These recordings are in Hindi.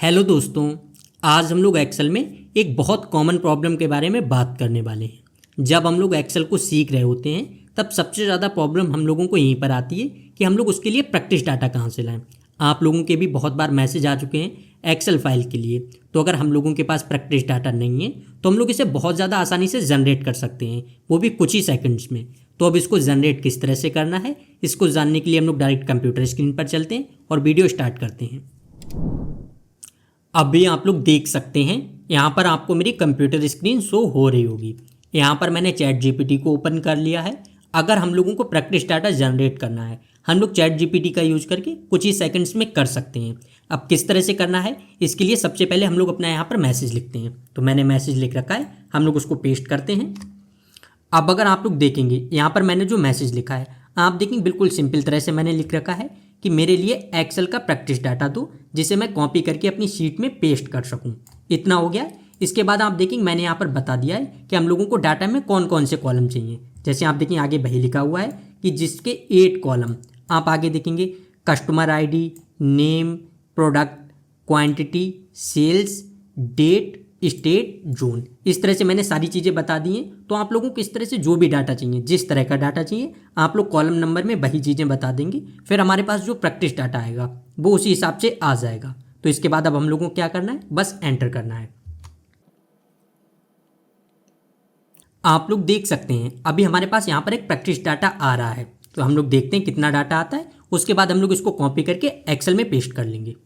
हेलो दोस्तों, आज हम लोग एक्सेल में एक बहुत कॉमन प्रॉब्लम के बारे में बात करने वाले हैं। जब हम लोग एक्सेल को सीख रहे होते हैं तब सबसे ज़्यादा प्रॉब्लम हम लोगों को यहीं पर आती है कि हम लोग उसके लिए प्रैक्टिस डाटा कहाँ से लाएं। आप लोगों के भी बहुत बार मैसेज आ चुके हैं एक्सेल फाइल के लिए। तो अगर हम लोगों के पास प्रैक्टिस डाटा नहीं है तो हम लोग इसे बहुत ज़्यादा आसानी से जनरेट कर सकते हैं, वो भी कुछ ही सेकंड्स में। तो अब इसको जनरेट किस तरह से करना है, इसको जानने के लिए हम लोग डायरेक्ट कंप्यूटर स्क्रीन पर चलते हैं और वीडियो स्टार्ट करते हैं। अभी आप लोग देख सकते हैं यहाँ पर आपको मेरी कंप्यूटर स्क्रीन शो हो रही होगी। यहाँ पर मैंने चैट जीपीटी को ओपन कर लिया है। अगर हम लोगों को प्रैक्टिस डाटा जनरेट करना है, हम लोग चैट जीपीटी का यूज करके कुछ ही सेकंड्स में कर सकते हैं। अब किस तरह से करना है, इसके लिए सबसे पहले हम लोग अपना यहाँ पर मैसेज लिखते हैं। तो मैंने मैसेज लिख रखा है, हम लोग उसको पेस्ट करते हैं। अब अगर आप लोग देखेंगे यहाँ पर मैंने जो मैसेज लिखा है, आप देखेंगे बिल्कुल सिंपल तरह से मैंने लिख रखा है कि मेरे लिए एक्सेल का प्रैक्टिस डाटा दो जिसे मैं कॉपी करके अपनी शीट में पेस्ट कर सकूं। इतना हो गया। इसके बाद आप देखेंगे मैंने यहाँ पर बता दिया है कि हम लोगों को डाटा में कौन कौन से कॉलम चाहिए। जैसे आप देखेंगे आगे वही लिखा हुआ है कि जिसके 8 कॉलम। आप आगे देखेंगे customer ID, name, product, quantity, sales, date, state, zone. इस तरह से मैंने सारी चीज़ें बता दी हैं। तो आप लोगों को इस तरह से जो भी डाटा चाहिए, जिस तरह का डाटा चाहिए, आप लोग कॉलम नंबर में वही चीज़ें बता देंगे। फिर हमारे पास जो प्रैक्टिस डाटा आएगा वो उसी हिसाब से आ जाएगा। तो इसके बाद अब हम लोगों को क्या करना है, बस एंटर करना है। आप लोग देख सकते हैं अभी हमारे पास यहाँ पर एक प्रैक्टिस डाटा आ रहा है। तो हम लोग देखते हैं कितना डाटा आता है। उसके बाद हम लोग इसको कॉपी करके एक्सेल में पेस्ट कर लेंगे।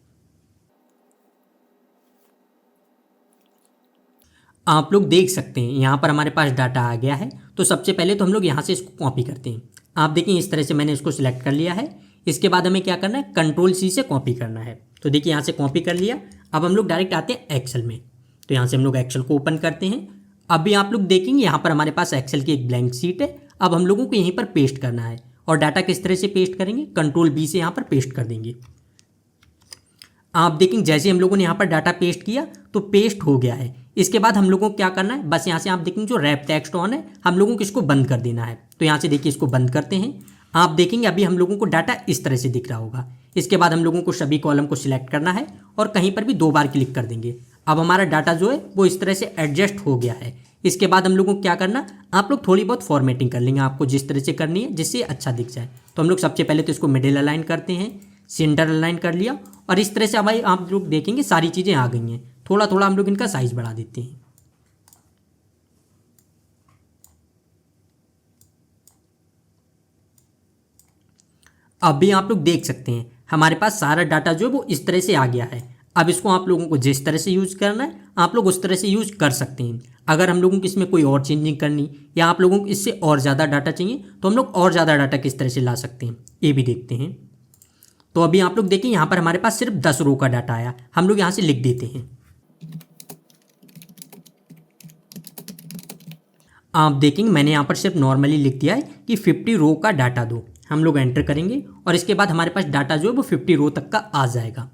आप लोग देख सकते हैं यहाँ पर हमारे पास डाटा आ गया है। तो सबसे पहले तो हम लोग यहाँ से इसको कॉपी करते हैं। आप देखिए इस तरह से मैंने इसको सिलेक्ट कर लिया है। इसके बाद हमें क्या करना है, कंट्रोल सी से कॉपी करना है। तो देखिए यहाँ से कॉपी कर लिया। अब हम लोग डायरेक्ट आते हैं एक्सेल में। तो यहाँ से हम लोग एक्सेल को ओपन करते हैं। अभी आप लोग देखेंगे यहाँ पर हमारे पास एक्सेल की एक ब्लैंक शीट है। अब हम लोगों को यहीं पर पेस्ट करना है। और डाटा किस तरह से पेस्ट करेंगे, कंट्रोल बी से यहाँ पर पेस्ट कर देंगे। आप देखेंगे जैसे हम लोगों ने यहाँ पर डाटा पेस्ट किया तो पेस्ट हो गया है। इसके बाद हम लोगों को क्या करना है, बस यहाँ से आप देखेंगे जो रैप टेक्स्ट ऑन है, हम लोगों को इसको बंद कर देना है। तो यहाँ से देखिए इसको बंद करते हैं। आप देखेंगे अभी हम लोगों को डाटा इस तरह से दिख रहा होगा। इसके बाद हम लोगों को सभी कॉलम को सिलेक्ट करना है और कहीं पर भी 2 बार क्लिक कर देंगे। अब हमारा डाटा जो है वो इस तरह से एडजस्ट हो गया है। इसके बाद हम लोगों को क्या करना, आप लोग थोड़ी बहुत फॉर्मेटिंग कर लेंगे, आपको जिस तरह से करनी है जिससे अच्छा दिख जाए। तो हम लोग सबसे पहले तो इसको मिडिल अलाइन करते हैं, सेंटर अलाइन कर लिया। और इस तरह से अब आप लोग देखेंगे सारी चीज़ें आ गई हैं। थोड़ा थोड़ा हम लोग इनका साइज बढ़ा देते हैं। अभी आप लोग देख सकते हैं हमारे पास सारा डाटा जो है वो इस तरह से आ गया है। अब इसको आप लोगों को जिस तरह से यूज़ करना है आप लोग उस तरह से यूज़ कर सकते हैं। अगर हम लोगों को इसमें कोई और चेंजिंग करनी या आप लोगों को इससे और ज़्यादा डाटा चाहिए तो हम लोग और ज़्यादा डाटा किस तरह से ला सकते हैं ये भी देखते हैं। तो अभी आप लोग देखिए यहाँ पर हमारे पास सिर्फ 10 रो का डाटा आया। हम लोग यहाँ से लिख देते हैं। आप देखेंगे मैंने यहाँ पर सिर्फ नॉर्मली लिख दिया है कि 50 रो का डाटा दो। हम लोग एंटर करेंगे और इसके बाद हमारे पास डाटा जो है वो 50 रो तक का आ जाएगा।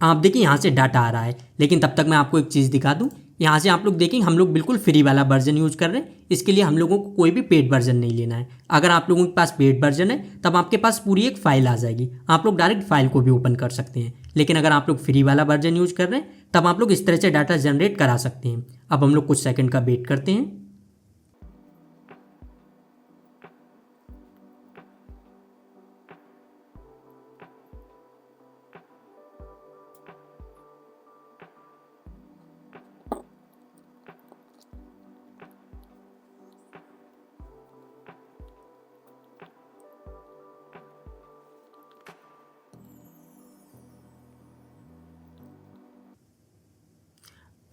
आप देखिए यहाँ से डाटा आ रहा है। लेकिन तब तक मैं आपको एक चीज़ दिखा दूँ। यहाँ से आप लोग देखेंगे हम लोग बिल्कुल फ्री वाला वर्जन यूज़ कर रहे हैं। इसके लिए हम लोगों को कोई भी पेड वर्जन नहीं लेना है। अगर आप लोगों के पास पेड वर्जन है तब आपके पास पूरी एक फ़ाइल आ जाएगी, आप लोग डायरेक्ट फाइल को भी ओपन कर सकते हैं। लेकिन अगर आप लोग फ्री वाला वर्जन यूज़ कर रहे हैं तब आप लोग इस तरह से डाटा जनरेट करा सकते हैं। अब हम लोग कुछ सेकंड का वेट करते हैं।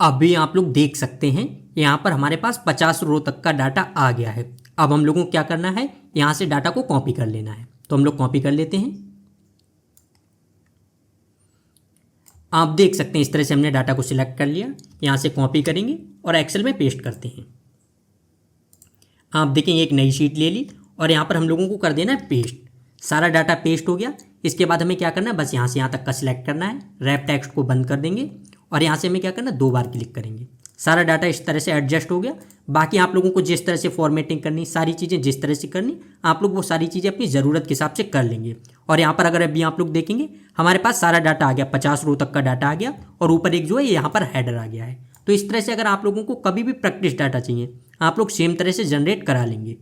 अभी आप लोग देख सकते हैं यहाँ पर हमारे पास 50 रो तक का डाटा आ गया है। अब हम लोगों को क्या करना है, यहाँ से डाटा को कॉपी कर लेना है। तो हम लोग कॉपी कर लेते हैं। आप देख सकते हैं इस तरह से हमने डाटा को सिलेक्ट कर लिया। यहाँ से कॉपी करेंगे और एक्सेल में पेस्ट करते हैं। आप देखेंगे एक नई शीट ले ली और यहाँ पर हम लोगों को कर देना है पेस्ट। सारा डाटा पेस्ट हो गया। इसके बाद हमें क्या करना है, बस यहाँ से यहाँ तक का सिलेक्ट करना है। रैप टेक्स्ट को बंद कर देंगे और यहाँ से हमें क्या करना है, 2 बार क्लिक करेंगे। सारा डाटा इस तरह से एडजस्ट हो गया। बाकी आप लोगों को जिस तरह से फॉर्मेटिंग करनी, सारी चीज़ें जिस तरह से करनी, आप लोग वो सारी चीज़ें अपनी ज़रूरत के हिसाब से कर लेंगे। और यहाँ पर अगर अभी आप लोग देखेंगे हमारे पास सारा डाटा आ गया, 50 रो तक का डाटा आ गया और ऊपर एक जो है यहाँ पर हेडर आ गया है। तो इस तरह से अगर आप लोगों को कभी भी प्रैक्टिस डाटा चाहिए आप लोग सेम तरह से जनरेट करा लेंगे।